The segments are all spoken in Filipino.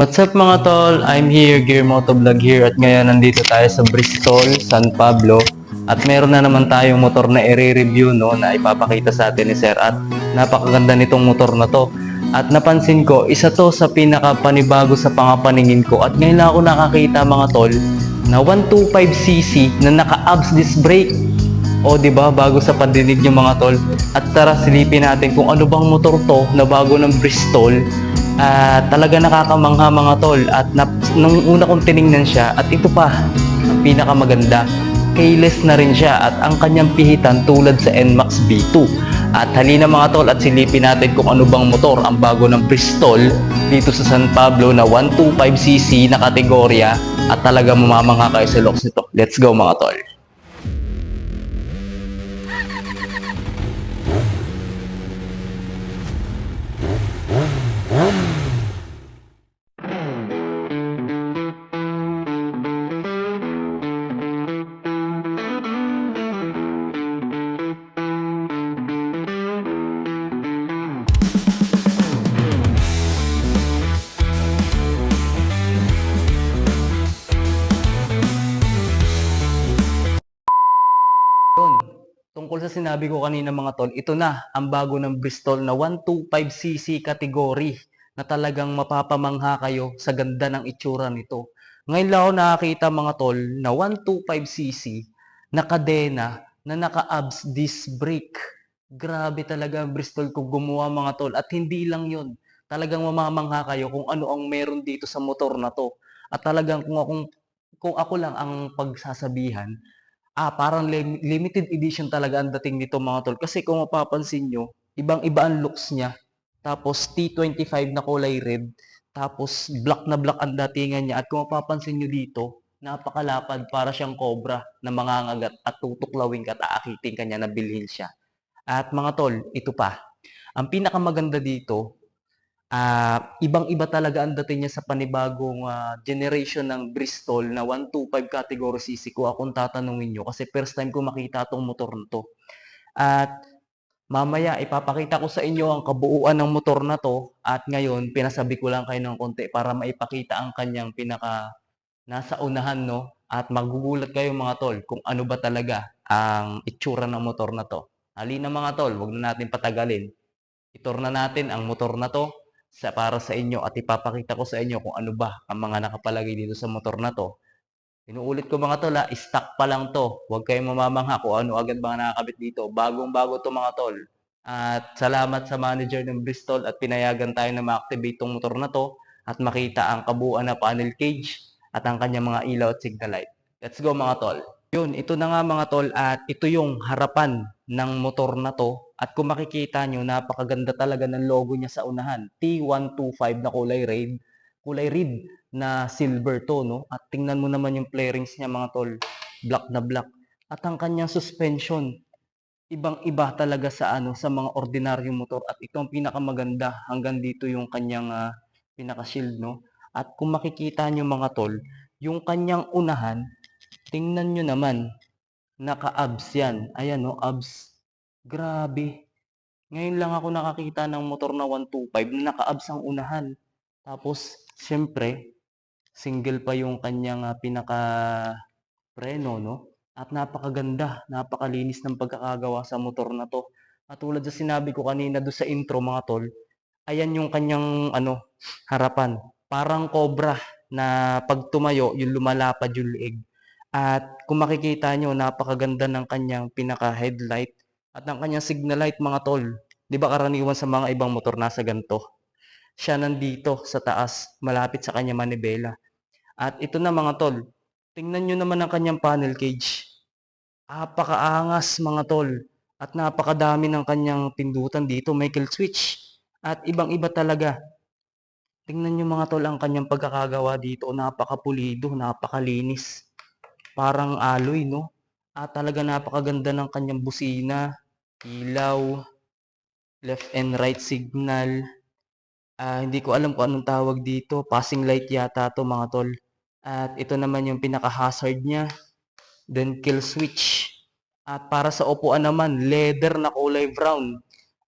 What's up mga tol? I'm here, Gear Motovlog here at ngayon nandito tayo sa Bristol, San Pablo at meron na naman tayong motor na i-review no, na ipapakita sa atin ni Sir at napakaganda nitong motor na to. At napansin ko, isa to sa pinakapanibago sa pangapaningin ko at ngayon lang ako nakakita mga tol na 125cc na naka-ABS disc brake. O di ba bago sa pandinig yung mga tol. At tara silipin natin kung ano bang motor to na bago ng Bristol. Talaga nakakaangha mga tol at nung una kong tiningnan siya at ito pa ang pinakamaganda, keyless na rin siya at ang kanyang pihitan tulad sa NMAX B2. At halina mga tol at silipin natin kung ano bang motor ang bago ng Bristol dito sa San Pablo na 125cc na kategorya at talaga mamamangha kayo sa looks nito. Let's go mga tol. Yun, tungkol sa sinabi ko kanina mga tol, ito na ang bago ng Bristol na 125cc category na talagang mapapamangha kayo sa ganda ng itsura nito. Ngayon lang ako nakakita mga tol na 125cc na kadena na naka-ABS disc brake. Grabe talaga ang Bristol kung gumawa mga tol at hindi lang yun. Talagang mamamangha kayo kung ano ang meron dito sa motor na to. At talagang kung ako lang ang pagsasabihan, parang limited edition talaga ang dating nito mga tol. Kasi kung mapapansin nyo, ibang-iba ang looks niya. Tapos T25 na kulay red. Tapos black na black ang datingan niya. At kung mapapansin nyo dito, napakalapad para siyang cobra na mangangagat at tutuklawin ka at aakitin ka niya na bilhin siya. At mga tol, ito pa. Ang pinakamaganda dito, ibang-iba talaga ang dating niya sa panibagong generation ng Bristol na 125 category CC ko akong tatanungin nyo kasi first time ko makita tong motor na to. At mamaya ipapakita ko sa inyo ang kabuuan ng motor na to at ngayon pinasabi ko lang kayo ng konti para maipakita ang kanyang pinaka nasa unahan no at magugulat kayo mga tol kung ano ba talaga ang itsura ng motor na to. Halina mga tol, wag na natin patagalin. Itur na natin ang motor na to para sa inyo at ipapakita ko sa inyo kung ano ba ang mga nakapalagay dito sa motor na to. Inuulit ko mga tol, stock pa lang to. Huwag kayong mamamangha kung ano agad ba nakakabit dito. Bagong-bago to mga tol. At salamat sa manager ng Bristol at pinayagan tayo na ma-activate tong motor na to at makita ang kabuuan na panel cage at ang kanyang mga ilaw at signal light. Let's go mga tol. Yun, ito na nga mga tol at ito yung harapan ng motor na to at kung makikita nyo, napakaganda talaga ng logo niya sa unahan. T125 na kulay red na silver to, no? At tingnan mo naman yung flarings niya mga tol, black na black. At ang kanyang suspension, ibang-iba talaga sa sa mga ordinaryong motor at ito ang pinakamaganda hanggang dito yung kanyang pinaka-shield, no? At kung makikita nyo mga tol, yung kanyang unahan, tingnan nyo naman, naka-abs yan. Ayan no, abs. Grabe. Ngayon lang ako nakakita ng motor na 125 na naka-abs ang unahan. Tapos, siyempre, single pa yung kanyang pinaka-preno, no? At napakaganda, napakalinis ng pagkakagawa sa motor na to. At tulad sa sinabi ko kanina do sa intro mga tol, ayan yung kanyang harapan. Parang cobra na pag tumayo, yung lumalapad yung leeg. At kung makikita nyo, napakaganda ng kanyang pinaka-headlight at ng kanyang signal light mga tol. Di ba karaniwan sa mga ibang motor nasa ganito? Siya nandito sa taas, malapit sa kanyang manibela. At ito na mga tol, tingnan nyo naman ang kanyang panel cage. Napakaangas mga tol. At napakadami ng kanyang pindutan dito, may kill switch. At ibang-iba talaga. Tingnan nyo mga tol ang kanyang pagkakagawa dito. Napakapulido, napakalinis. Parang alloy, no? At talaga napakaganda ng kanyang busina, ilaw, left and right signal. Hindi ko alam kung anong tawag dito. Passing light yata to mga tol. At ito naman yung pinaka-hazard niya. Then kill switch. At para sa upuan naman, leather na kulay brown.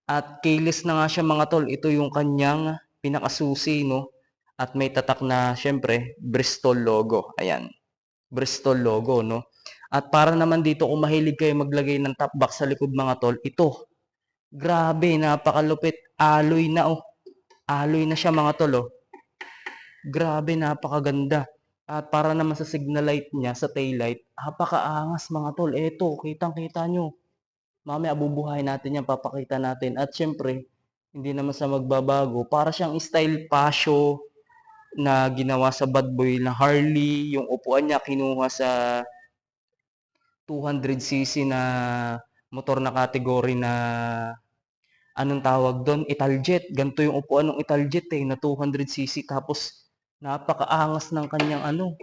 At keyless na nga siya mga tol. Ito yung kanyang pinakasusi, no? At may tatak na syempre Bristol logo. Ayan, Bristol logo, no? At para naman dito kung mahilig kayo maglagay ng top box sa likod mga tol, ito. Grabe, napakalupit. Alloy na oh. Alloy na siya mga tol oh. Grabe, napakaganda. At para naman sa signal light niya, sa tail light, napakaangas mga tol. Eto, kitang-kita nyo. Mamaya bubuhayin natin yan, papakita natin. At syempre, hindi naman sa magbabago. Para siyang style Pasio na ginawa sa bad boy na Harley. Yung upuan niya kinuha sa 200cc na motor na kategory na anong tawag doon? Italjet. Ganito yung upuan ng Italjet na 200cc. Tapos napakaangas ng kanyang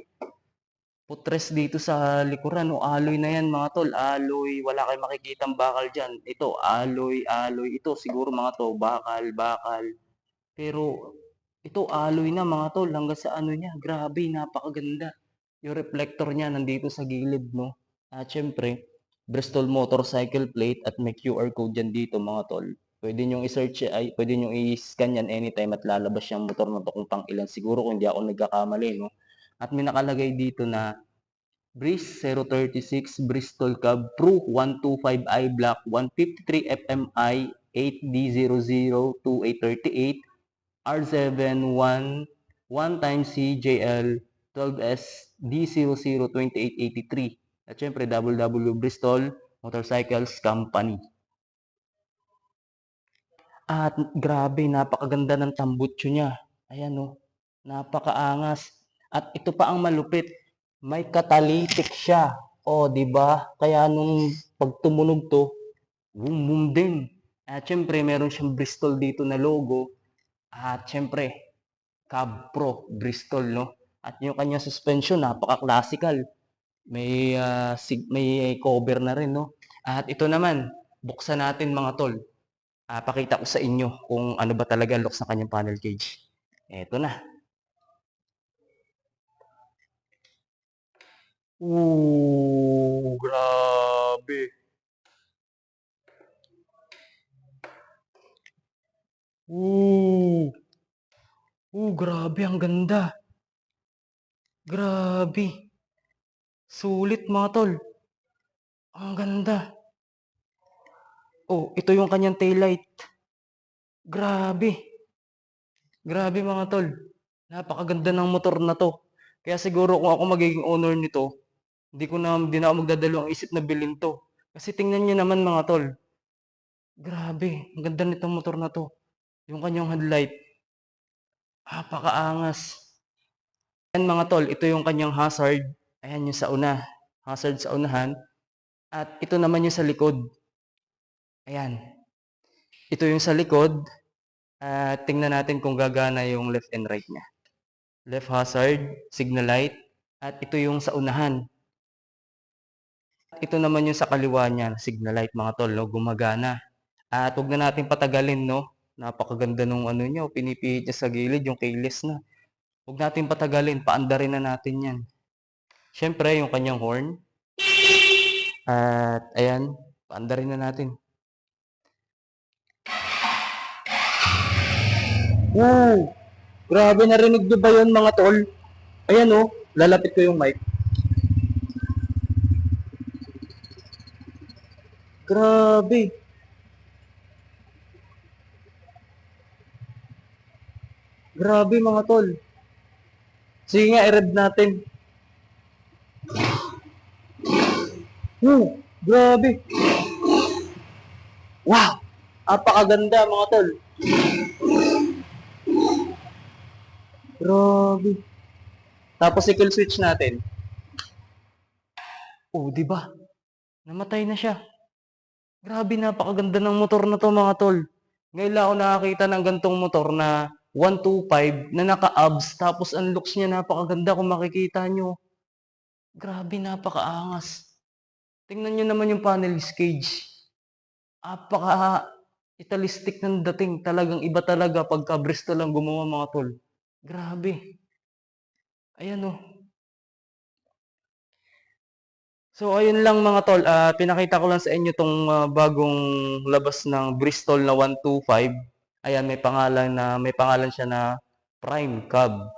putres dito sa likuran. Alloy na yan mga tol. Alloy. Wala kayong makikitang bakal dyan. Ito, alloy, alloy. Ito siguro mga to, bakal, bakal. Pero ito, alloy na mga tol. Hanggang sa niya. Grabe, napakaganda. Yung reflector niya nandito sa gilid, no? At syempre, Bristol motorcycle plate at may QR code dyan dito mga tol. Pwede nyo i-search, pwede nyo i-scan yan anytime at lalabas yung motor na to kung pang ilan. Siguro kung hindi ako nagkakamali, no? At may nakalagay dito na Breeze 036 Bristol Cab Pro 125i Black 153 FMI 8D002838 R7 1 CJL 12S D002883 at syempre WW Bristol Motorcycles Company. At grabe, napakaganda ng tambutso niya. Ayan oh, napakaangas. At ito pa ang malupit, may catalytic siya. O, di ba? Kaya nung pag tumunog to, boom boom din. At syempre, meron siyang Bristol dito na logo. At syempre, Cab Pro Bristol, no? At yung kanyang suspension, napaka-classical. May cover na rin, no? At ito naman, buksan natin mga tol. Pakita ko sa inyo kung ano ba talaga ang looks ng kanyang panel cage. Eto na. Grabe. Grabe, ang ganda. Grabe. Sulit mga tol. Ang ganda. Oh, ito yung kanyang taillight. Grabe. Grabe mga tol. Napakaganda ng motor na to. Kaya siguro kung ako magiging owner nito, hindi na ako magdadalawang isip na bilhin to. Kasi tingnan niyo naman mga tol. Grabe, ang ganda nitong motor na to. Yung kanyang headlight. Napakaangas. Ayan mga tol, ito yung kanyang hazard. Ayan yung sa una. Hazard sa unahan. At ito naman yung sa likod. Ayan. Ito yung sa likod. Tingnan natin kung gagana yung left and right niya. Left hazard, signal light. At ito yung sa unahan. Ito naman yung sa kaliwa niya, signal light mga tol, no? Gumagana. At huwag na natin patagalin, no? Napakaganda nung niya, pinipihit niya sa gilid, yung keyless na. Huwag natin patagalin, paandarin na natin yan. Siyempre, yung kanyang horn. At ayan, paandarin na natin. Grabe, narinig nyo ba yun mga tol? Ayan oh, lalapit ko yung mic. Grabe. Grabe mga tol. Sige nga, i-rev natin. Grabe. Wow! Apakaganda mga tol. Grabe. Tapos i-kill switch natin. Oh, di ba? Namatay na siya. Grabe, napakaganda ng motor na to mga tol. Ngayon lang ako nakakita ng gantong motor na 125 na naka-abs tapos ang looks niya napakaganda kung makikita nyo. Grabe, napakaangas. Tingnan nyo naman yung panel cage. Italistic ng dating. Talagang iba talaga pagka Bristol lang gumawa mga tol. Grabe. Ayan oh. So ayun lang mga tol, pinakita ko lang sa inyo tong bagong labas ng Bristol na 125. Ayan, may pangalan siya na Prime Cab.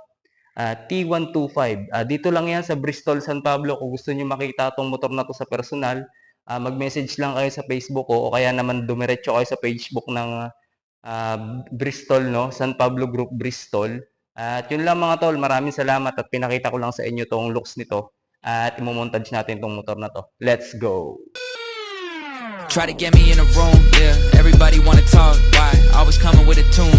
T125. Dito lang yan sa Bristol, San Pablo. Kung gusto niyo makita tong motor na to sa personal, mag-message lang kayo sa Facebook ko o kaya naman dumiretso kayo sa Facebook ng Bristol, no? San Pablo Group Bristol. At yun lang mga tol, maraming salamat at pinakita ko lang sa inyo tong looks nito at imomontage natin tong motor na to. Let's go! Try to get me in a room, yeah. Everybody wanna talk, why? Always coming with a tune.